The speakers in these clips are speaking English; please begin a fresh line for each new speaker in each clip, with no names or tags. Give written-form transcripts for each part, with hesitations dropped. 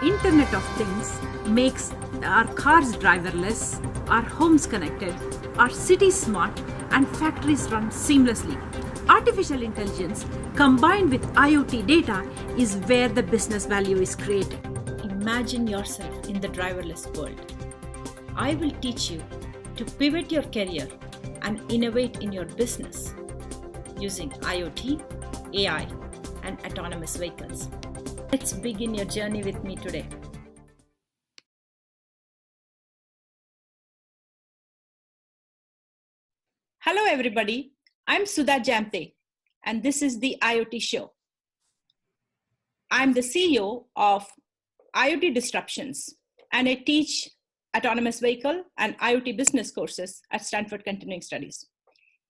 Internet of Things makes our cars driverless, our homes connected, our cities smart, and factories run seamlessly. Artificial intelligence combined with IoT data is where the business value is created. Imagine yourself in the driverless world. I will teach you to pivot your career and innovate in your business using IoT, AI, and autonomous vehicles. Let's begin your journey with me today. Hello, everybody. I'm Sudha Jamthe, and this is the IoT Show. I'm the CEO of IoT Disruptions, and I teach autonomous vehicle and IoT business courses at Stanford Continuing Studies.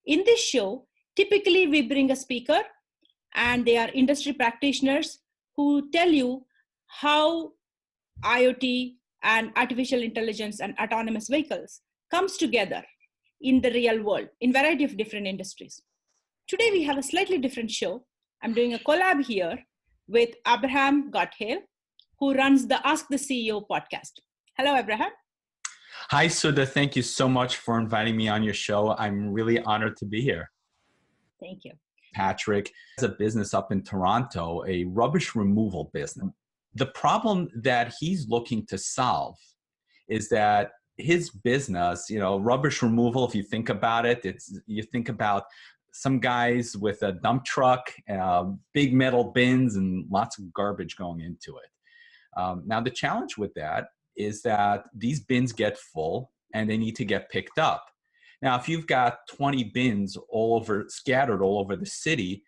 In this show, typically we bring a speaker, and they are industry practitioners who tell you how IoT and artificial intelligence and autonomous vehicles comes together in the real world in a variety of different industries. Today we have a slightly different show. I'm doing a collab here with Avrohom Gottheil, who runs the Ask the CEO podcast. Hello, Avrohom.
Hi, Sudha. Thank you so much for inviting me on your show. I'm really honored to be here.
Thank you.
Patrick has a business up in Toronto, a rubbish removal business. The problem that he's looking to solve is that his business, rubbish removal, if you think about it, you think about some guys with a dump truck, big metal bins, and lots of garbage going into it. Now, the challenge with that is that these bins get full and they need to get picked up. Now, if you've got 20 bins scattered all over the city,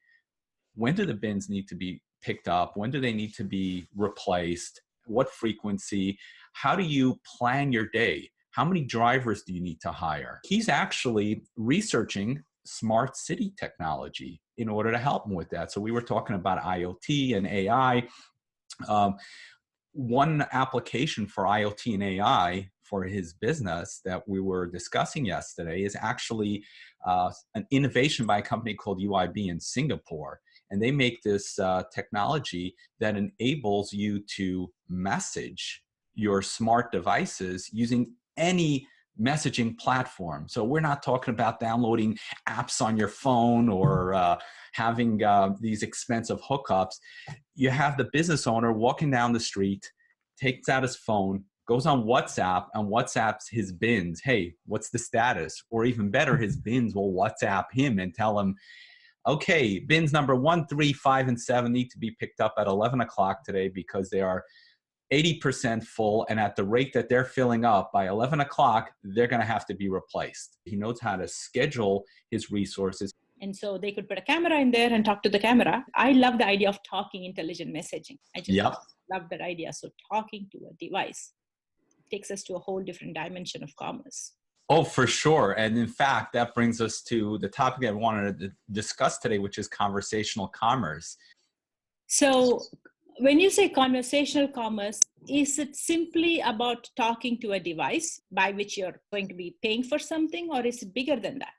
when do the bins need to be picked up? When do they need to be replaced? What frequency? How do you plan your day? How many drivers do you need to hire? He's actually researching smart city technology in order to help him with that. So we were talking about IoT and AI. One application for IoT and AI for his business that we were discussing yesterday is actually an innovation by a company called UIB in Singapore. And they make this technology that enables you to message your smart devices using any messaging platform. So we're not talking about downloading apps on your phone or having these expensive hookups. You have the business owner walking down the street, takes out his phone, goes on WhatsApp, and WhatsApps his bins. Hey, what's the status? Or even better, his bins will WhatsApp him and tell him, okay, bins number 1, 3, 5, and 7 need to be picked up at 11 o'clock today because they are 80% full, and at the rate that they're filling up by 11 o'clock, they're going to have to be replaced. He knows how to schedule his resources. And so they could put a camera in there and talk to the camera. I love the idea of talking intelligent messaging. I just love that idea. So talking to a device takes us to a whole different dimension of commerce. Oh, for sure. And in fact, that brings us to the topic I wanted to discuss today, which is conversational commerce. So when you say conversational commerce, is it simply about talking to a device by which you're going to be paying for something, or is it bigger than that?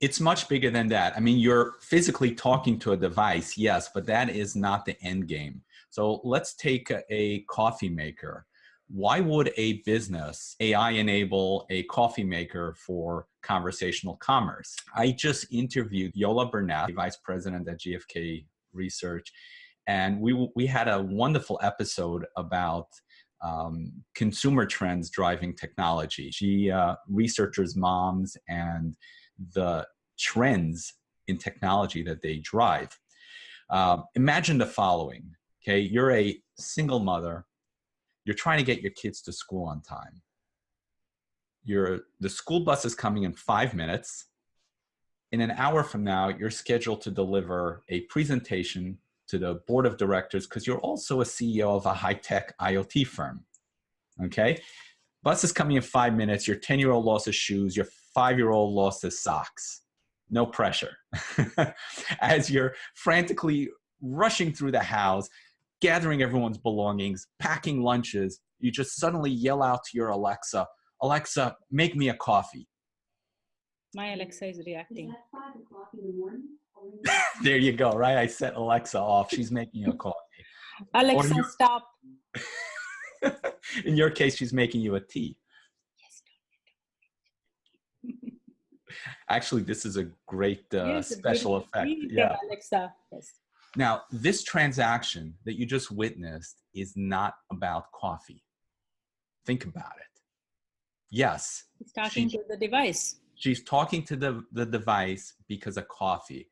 It's much bigger than that. I mean, you're physically talking to a device, yes, but that is not the end game. So let's take a coffee maker. Why would a business AI enable a coffee maker for conversational commerce? I just interviewed Yola Burnett, vice president at GfK Research, and we had a wonderful episode about consumer trends driving technology. She researches moms and the trends in technology that they drive. Imagine the following, okay? You're a single mother. You're trying to get your kids to school on time. The school bus is coming in 5 minutes. In an hour from now, you're scheduled to deliver a presentation to the board of directors because you're also a CEO of a high-tech IoT firm, okay? Bus is coming in 5 minutes. Your 10-year-old lost his shoes. Your 5-year-old lost his socks. No pressure. As you're frantically rushing through the house, gathering everyone's belongings, packing lunches, you just suddenly yell out to your Alexa, Alexa, make me a coffee. My Alexa is reacting. Is that 5 o'clock in the morning? There you go, right? I set Alexa off. She's making a coffee. Alexa, stop. In your case, she's making you a tea. Actually, this is a great special effect. Yeah,
Alexa. Yes.
Now, this transaction that you just witnessed is not about coffee. Think about it. Yes.
She's talking to the device.
She's talking to the device because of coffee.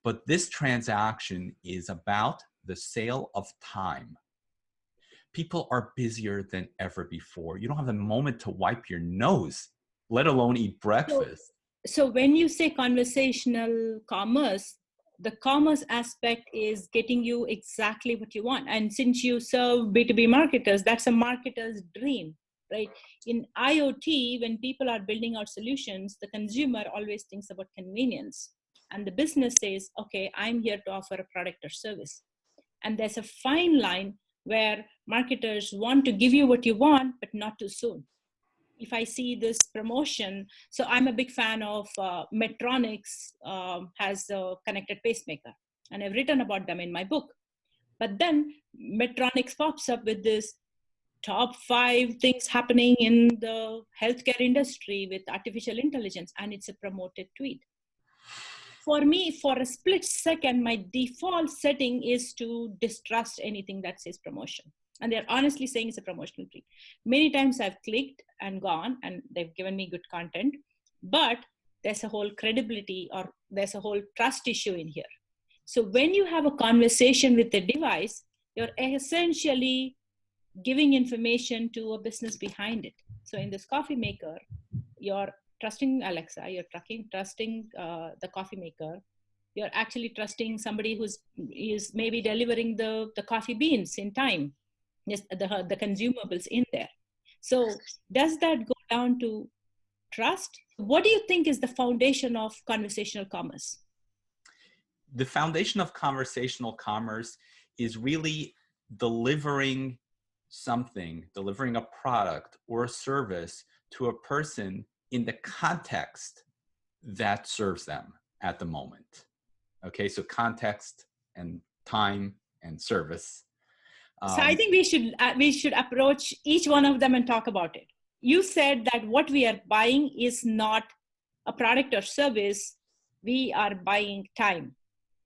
But this transaction is about the sale of time. People are busier than ever before. You don't have a moment to wipe your nose, let alone eat breakfast.
So when you say conversational commerce, the commerce aspect is getting you exactly what you want. And since you serve B2B marketers, that's a marketer's dream, right? In IoT, when people are building out solutions, the consumer always thinks about convenience. And the business says, okay, I'm here to offer a product or service. And there's a fine line where marketers want to give you what you want, but not too soon. If I see this promotion, so I'm a big fan of Medtronics, has a connected pacemaker, and I've written about them in my book. But then Medtronics pops up with this top 5 things happening in the healthcare industry with artificial intelligence, and it's a promoted tweet. For me, for a split second, my default setting is to distrust anything that says promotion. And they're honestly saying it's a promotional tweet. Many times I've clicked and gone, and they've given me good content, but there's a whole credibility or there's a whole trust issue in here. So when you have a conversation with the device, you're essentially giving information to a business behind it. So in this coffee maker, you're trusting Alexa, you're trusting the coffee maker. You're actually trusting somebody who's maybe delivering the coffee beans in time. Yes, the consumables in there. So does that go down to trust? What do you think is the foundation of conversational commerce?
The foundation of conversational commerce is really delivering something, delivering a product or a service to a person in the context that serves them at the moment. Okay, so context and time and service.
So I think we should approach each one of them and talk about it. You said that what we are buying is not a product or service. We are buying time.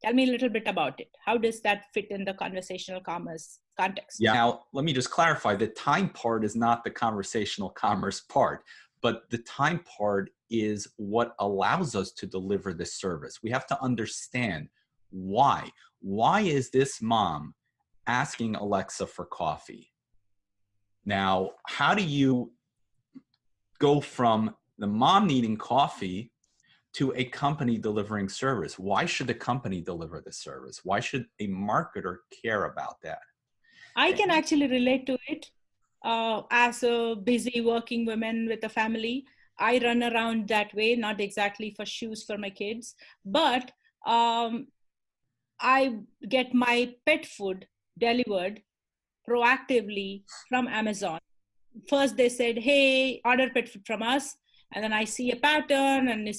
Tell me a little bit about it. How does that fit in the conversational commerce context?
Yeah. Now, let me just clarify. The time part is not the conversational commerce part, but the time part is what allows us to deliver this service. We have to understand why. Why is this mom asking Alexa for coffee? Now, how do you go from the mom needing coffee to a company delivering service? Why should a company deliver the service? Why should a marketer care about that?
I can actually relate to it. As a busy working woman with a family, I run around that way, not exactly for shoes for my kids, but I get my pet food delivered proactively from Amazon. First they said, hey, order pet food from us. And then I see a pattern and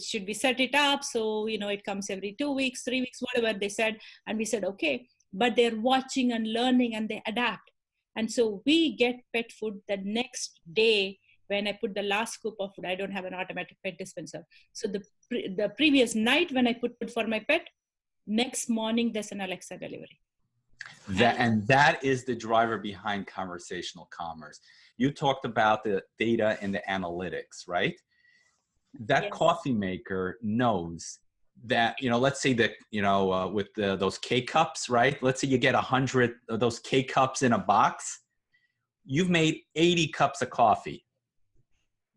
should we set it up? So, it comes every 2 weeks, 3 weeks, whatever they said. And we said, okay, but they're watching and learning and they adapt. And so we get pet food the next day when I put the last scoop of food. I don't have an automatic pet dispenser. So the previous night when I put food for my pet, next morning there's an Alexa delivery.
That is the driver behind conversational commerce. You talked about the data and the analytics, right? That yes. Coffee maker knows that, let's say that, with those K-cups, right? Let's say you get 100 of those K-cups in a box. You've made 80 cups of coffee.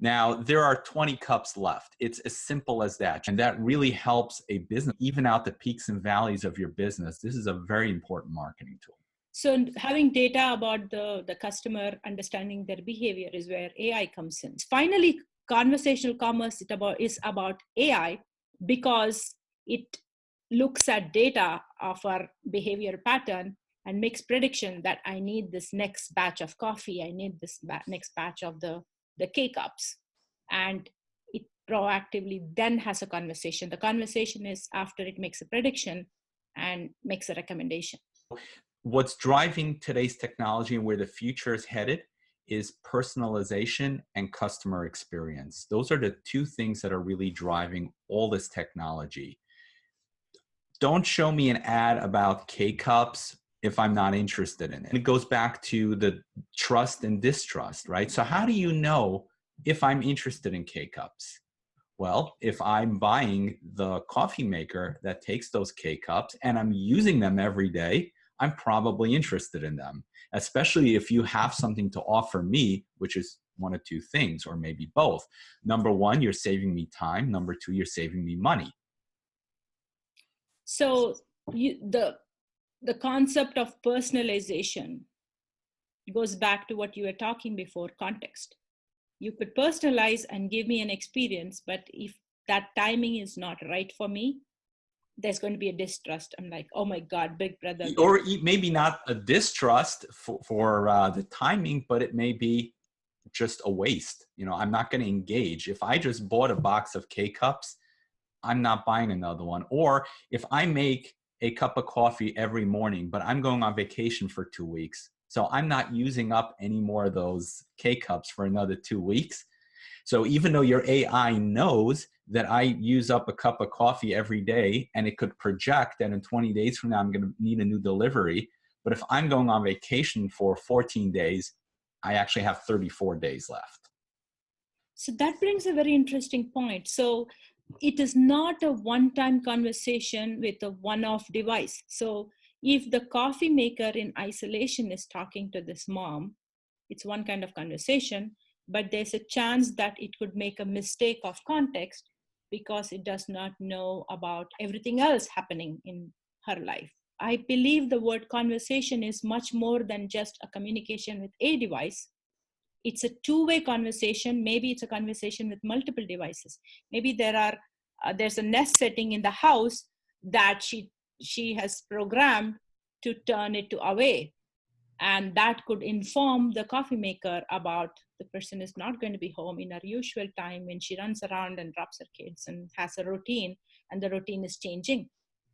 Now, there are 20 cups left. It's as simple as that. And that really helps a business even out the peaks and valleys of your business. This is a very important marketing tool.
So having data about the customer, understanding their behavior is where AI comes in. Finally, conversational commerce is about AI because it looks at data of our behavior pattern and makes prediction that I need this next batch of coffee. I need this next batch of the K-cups. And it proactively then has a conversation. The conversation is after it makes a prediction and makes a recommendation.
what's driving today's technology and where the future is headed is personalization and customer experience. Those are the two things that are really driving all this technology. Don't show me an ad about K-cups if I'm not interested in it. It goes back to the trust and distrust, right? So how do you know if I'm interested in K-cups? Well, if I'm buying the coffee maker that takes those K-cups and I'm using them every day, I'm probably interested in them, especially if you have something to offer me, which is one of two things, or maybe both. Number one, you're saving me time. Number two, you're saving me money.
So the concept of personalization goes back to what you were talking before, context. You could personalize and give me an experience, but if that timing is not right for me, there's going to be a distrust. I'm like, oh my God, big brother.
Or maybe not a distrust for the timing, but it may be just a waste. You know, I'm not going to engage. If I just bought a box of K-cups, I'm not buying another one. Or if I make a cup of coffee every morning, but I'm going on vacation for 2 weeks, so I'm not using up any more of those K-cups for another 2 weeks. So even though your AI knows that I use up a cup of coffee every day, and it could project that in 20 days from now, I'm going to need a new delivery. But if I'm going on vacation for 14 days, I actually have 34 days left.
So that brings a very interesting point. So it is not a one-time conversation with a one-off device. So if the coffee maker in isolation is talking to this mom, it's one kind of conversation, but there's a chance that it could make a mistake of context because it does not know about everything else happening in her life. I believe the word conversation is much more than just a communication with a device. It's a two-way conversation. Maybe it's a conversation with multiple devices. Maybe there's a Nest setting in the house that she has programmed to turn it to away. And that could inform the coffee maker about the person is not going to be home in her usual time when she runs around and drops her kids and has a routine, and the routine is changing.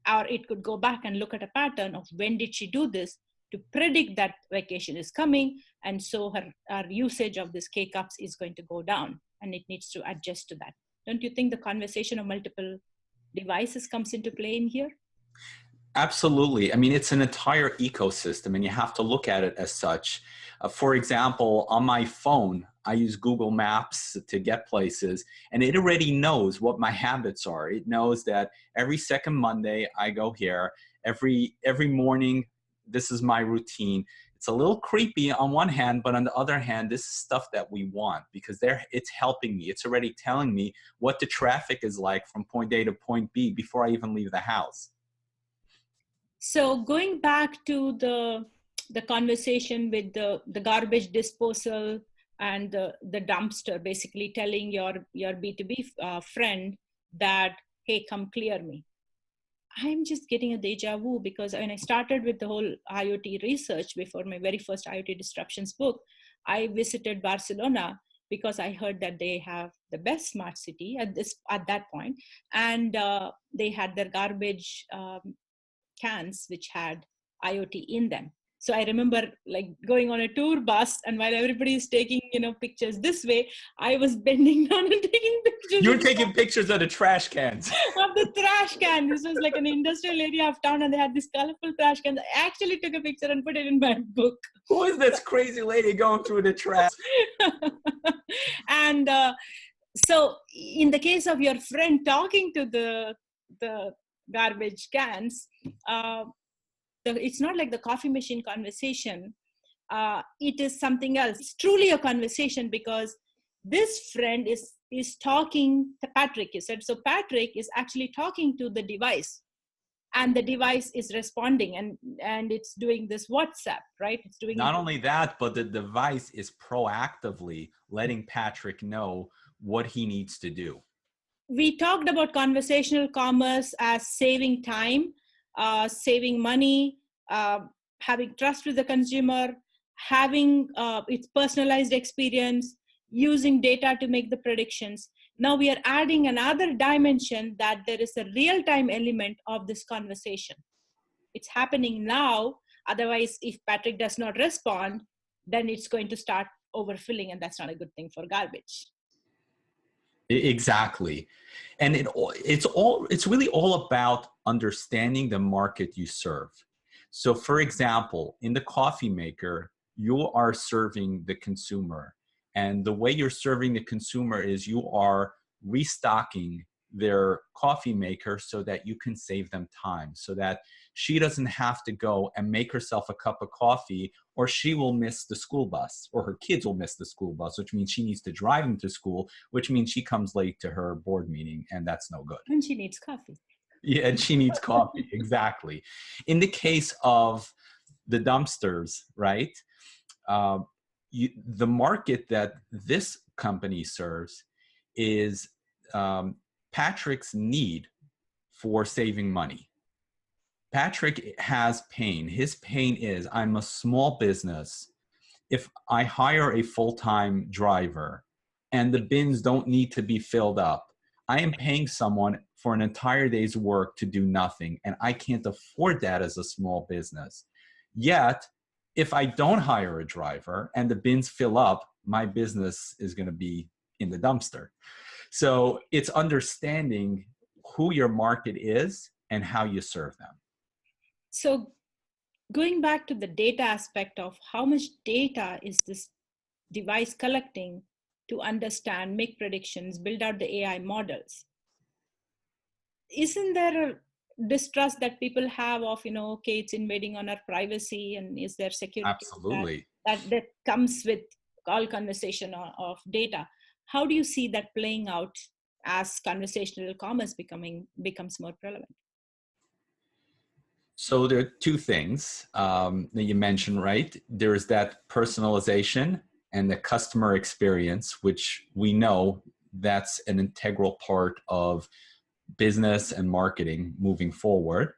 Or it could go back and look at a pattern of when did she do this to predict that vacation is coming. And so her usage of this K-cups is going to go down, and it needs to adjust to that. Don't you think the conversation of multiple devices comes into play in here?
Absolutely. I mean, it's an entire ecosystem, and you have to look at it as such. For example, on my phone, I use Google Maps to get places, and it already knows what my habits are. It knows that every second Monday I go here. Every morning, this is my routine. It's a little creepy on one hand, but on the other hand, this is stuff that we want because it's helping me. It's already telling me what the traffic is like from point A to point B before I even leave the house.
So going back to the conversation with the garbage disposal and the dumpster, basically telling your B2B friend that, hey, come clear me. I'm just getting a deja vu because when I started with the whole IoT research before my very first IoT disruptions book, I visited Barcelona because I heard that they have the best smart city at that point, and they had their garbage cans which had IoT in them. So I remember like going on a tour bus, and while everybody is taking, pictures this way, I was bending down and taking pictures.
You were taking pictures of the trash cans.
Of the trash can. This was like an industrial area of town, and they had this colorful trash cans. I actually took a picture and put it in my book.
Who is this crazy lady going through the trash?
And so in the case of your friend talking to the garbage cans, it's not like the coffee machine conversation. It is something else. It's truly a conversation because this friend is talking to Patrick, you said. So Patrick is actually talking to the device, and the device is responding, and it's doing this WhatsApp, right? It's doing
not only that, but the device is proactively letting Patrick know what he needs to do.
We talked about conversational commerce as saving time, saving money, having trust with the consumer, having its personalized experience, using data to make the predictions. Now we are adding another dimension that there is a real-time element of this conversation. It's happening now. Otherwise, if Patrick does not respond, then it's going to start overfilling, and that's not a good thing for garbage.
Exactly. And it's really all about understanding the market you serve. So for example, in the coffee maker, you are serving the consumer. And the way you're serving the consumer is you are restocking their coffee maker so that you can save them time, so that she doesn't have to go and make herself a cup of coffee, or she will miss the school bus, or her kids will miss the school bus, which means she needs to drive them to school, which means she comes late to her board meeting, and that's no good.
And she needs coffee.
Yeah, and she needs coffee, exactly. In the case of the dumpsters, right, the market that this company serves is Patrick's need for saving money. Patrick has pain. His pain is, I'm a small business. If I hire a full-time driver and the bins don't need to be filled up, I am paying someone for an entire day's work to do nothing, and I can't afford that as a small business. Yet, if I don't hire a driver and the bins fill up, my business is going to be in the dumpster. So it's understanding who your market is and how you serve them.
So going back to the data aspect of how much data is this device collecting to understand, make predictions, build out the AI models, isn't there a distrust that people have of, okay, it's invading on our privacy, and is there security?
Absolutely.
That comes with all conversation of data. How do you see that playing out as conversational commerce becomes more prevalent?
So there are two things that you mentioned, right? There is that personalization and the customer experience, which we know that's an integral part of business and marketing moving forward.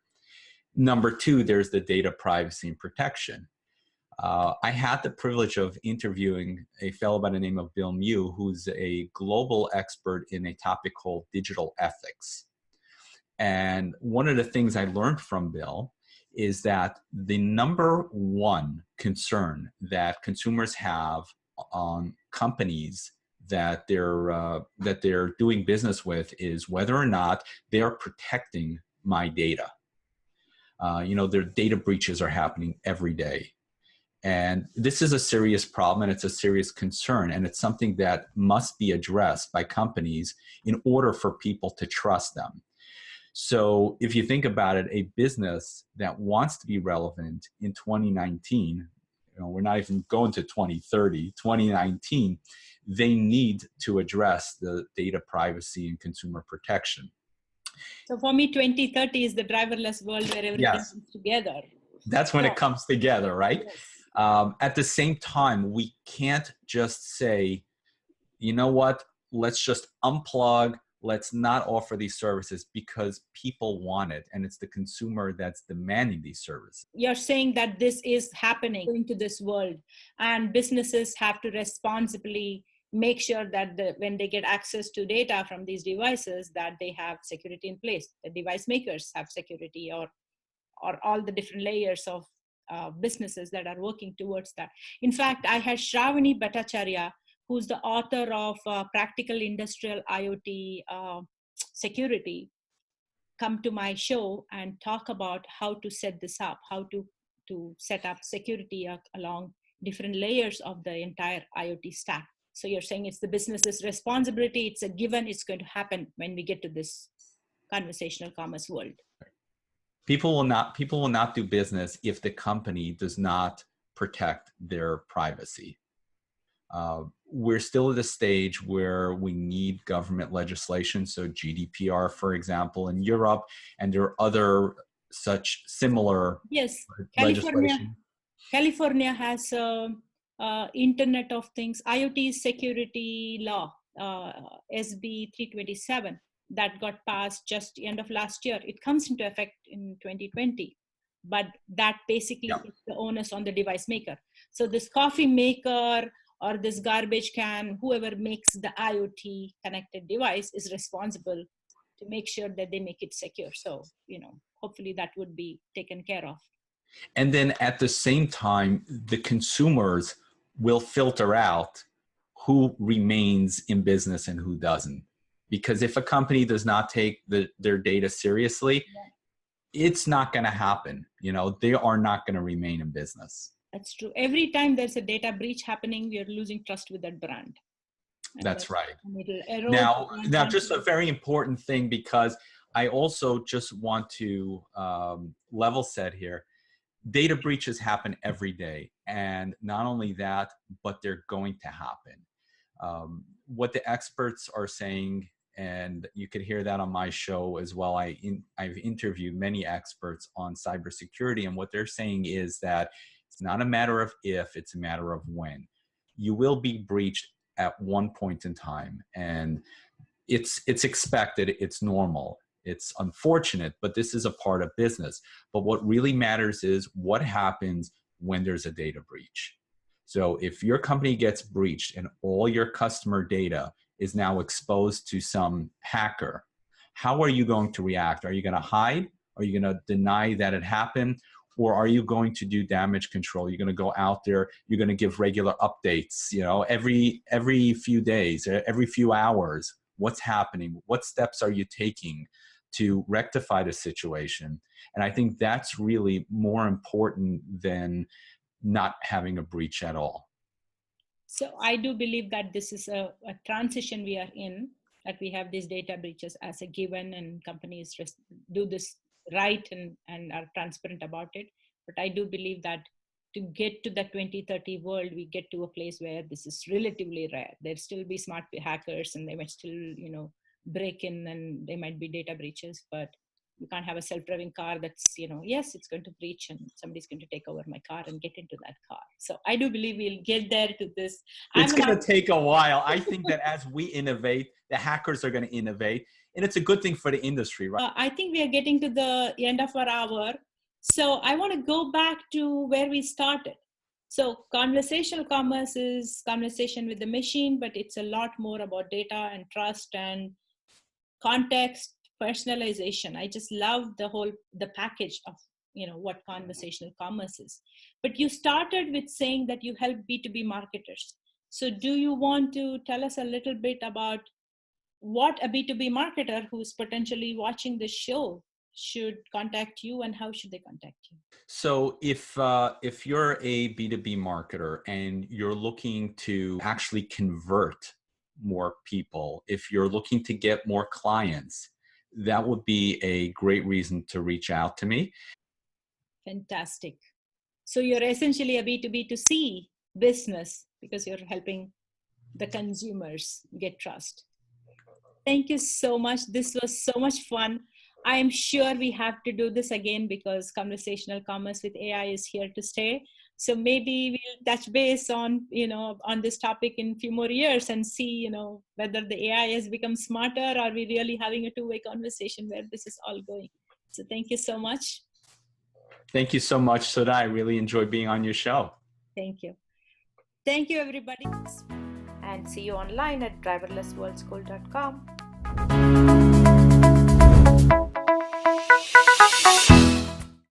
Number two, there's the data privacy and protection. I had the privilege of interviewing a fellow by the name of Bill Mew, who's a global expert in a topic called digital ethics. And one of the things I learned from Bill is that the number one concern that consumers have on companies that they're doing business with is whether or not they're protecting my data. Their data breaches are happening every day. And this is a serious problem, and it's a serious concern, and it's something that must be addressed by companies in order for people to trust them. So if you think about it, a business that wants to be relevant in 2019, we're not even going to 2030, 2019, they need to address the data privacy and consumer protection.
So for me, 2030 is the driverless world where everything comes together.
That's when it comes together, right?
Yes.
At the same time, we can't just say, you know what, let's just unplug, let's not offer these services, because people want it, and it's the consumer that's demanding these services.
You're saying that this is happening into this world, and businesses have to responsibly make sure that when they get access to data from these devices, that they have security in place. The device makers have security, or all the different layers of businesses that are working towards that. In fact, I had Shravani Bhattacharya, who's the author of Practical Industrial IoT Security, come to my show and talk about how to set this up, how to set up security along different layers of the entire IoT stack. So you're saying it's the business's responsibility, it's a given, it's going to happen when we get to this conversational commerce world.
People will not do business if the company does not protect their privacy. We're still at a stage where we need government legislation. So GDPR, for example, in Europe, and there are other such similar legislation.
California has Internet of Things, IoT security law, SB 327, that got passed just the end of last year. It comes into effect in 2020. But that basically puts the onus on the device maker. So this coffee maker or this garbage can, whoever makes the IoT connected device is responsible to make sure that they make it secure. So, hopefully that would be taken care of.
And then at the same time, the consumers will filter out who remains in business and who doesn't. Because if a company does not take their data seriously, it's not going to happen. They are not going to remain in business.
That's true. Every time there's a data breach happening, we are losing trust with that brand.
That's right. Now, just a very important thing, because I also just want to level set here. Data breaches happen every day. And not only that, but they're going to happen. What the experts are saying, and you could hear that on my show as well. I've interviewed many experts on cybersecurity, and what they're saying is that it's not a matter of if, it's a matter of when. You will be breached at one point in time, and it's expected, it's normal, it's unfortunate, but this is a part of business. But what really matters is what happens when there's a data breach. So if your company gets breached and all your customer data is now exposed to some hacker, how are you going to react? Are you going to hide? Are you going to deny that it happened? Or are you going to do damage control? You're going to go out there, you're going to give regular updates, every few days, every few hours, what's happening? What steps are you taking to rectify the situation? And I think that's really more important than not having a breach at all.
So I do believe that this is a transition we are in, that we have these data breaches as a given, and companies just do this right and are transparent about it. But I do believe that to get to the 2030 world, we get to a place where this is relatively rare. There'll still be smart hackers, and they might still, break in, and there might be data breaches, but you can't have a self-driving car that's, yes, it's going to breach and somebody's going to take over my car and get into that car. So I do believe we'll get there to this.
It's going to take a while. I think that as we innovate, the hackers are going to innovate, and it's a good thing for the industry, right?
I think we are getting to the end of our hour. So I want to go back to where we started. So conversational commerce is conversation with the machine, but it's a lot more about data and trust and context, personalization. I just love the package of, what conversational commerce is. But you started with saying that you help B2B marketers. So do you want to tell us a little bit about what a B2B marketer who's potentially watching this show should contact you, and how should they contact you?
So if you're a B2B marketer and you're looking to actually convert more people, if you're looking to get more clients, that would be a great reason to reach out to me.
Fantastic. So you're essentially a B2B2C business, because you're helping the consumers get trust. Thank you so much. This was so much fun. I am sure we have to do this again, because conversational commerce with AI is here to stay. So maybe we'll touch base on, on this topic in a few more years and see, whether the AI has become smarter, or we really having a two-way conversation where this is all going. So thank you so much.
Thank you so much, Sudha. I really enjoyed being on your show.
Thank you. Thank you, everybody. And see you online at driverlessworldschool.com.